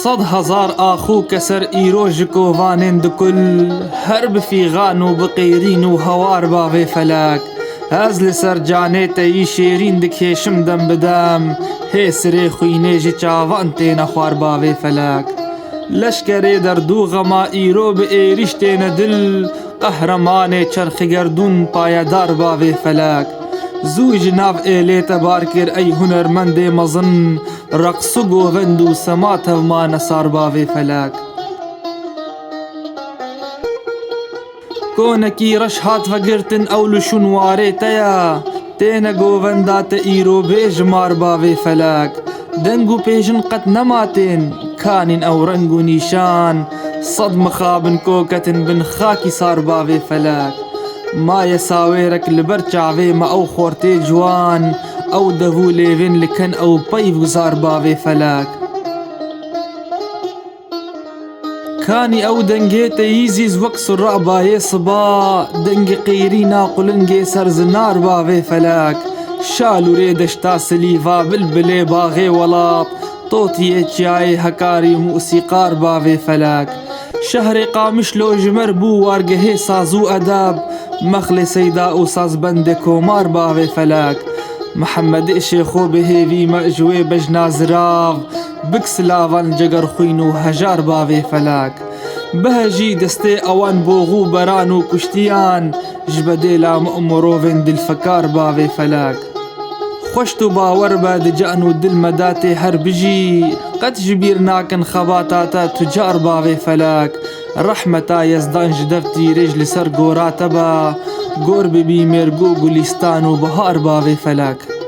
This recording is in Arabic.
صد هزار آخو كسر إيروج كوفانين دكل هرب في غانو بقيرين وهوار بافي فلاك هز لسر جانيتا يشيرين دكيشم دم بدم هي سري خوينيجي چاوانتين خوار بافي فلاك لشکری دردو غما ایرو به ایریشتین دل قهرمان چرخ گردون پایدار باوی فلک زوی جناو ایلیت بار کر ای هنرمند مزن رقص و گووند و سمات و ما نصار باوی فلک کونکی رش هات فگرتن اولو شنواره تیا تین گووندات ایرو بیجمار باوی فلک دنگو پیجن قد نماتين كانن او رنگو نيشان صد مخابن كوكتن بن خاكي صار بافي فلاك ما يساويرك لبرچاوي ما او خورتي جوان او دهو ليفين لكن او بيف وزار بافي فلاك كاني او دنگيت يزيز وكس الرعبا يصبا دنگ قيرينا قلنگي سرزنار بافي فلاك شالو ريدشتا سليفا بلبلي باغي ولاط طوطي اتشاي هكاري موسيقار بافي فلاك شهر قامش لو جمر بو وارقه سازو أداب مخلي سيدا وساز بند كومار بافي فلاك محمد شيخو بهيفي مأجوي بجنا زراف بكس لافان جگر خوينو هجار بافي فلاك بهجي دستي اوان بوغو برانو كشتيان جبدي لا مأمرو فين الفكار بافي فلاك خوشتو باور باد جانو دل مداتي هر بجي قد جبيرناكن خباتاتا تجار بافي فلاك رحمتا يزدان جدفتي رجل سر قوراتبا قور ببي ميرقو قليستانو بهار بافي فلاك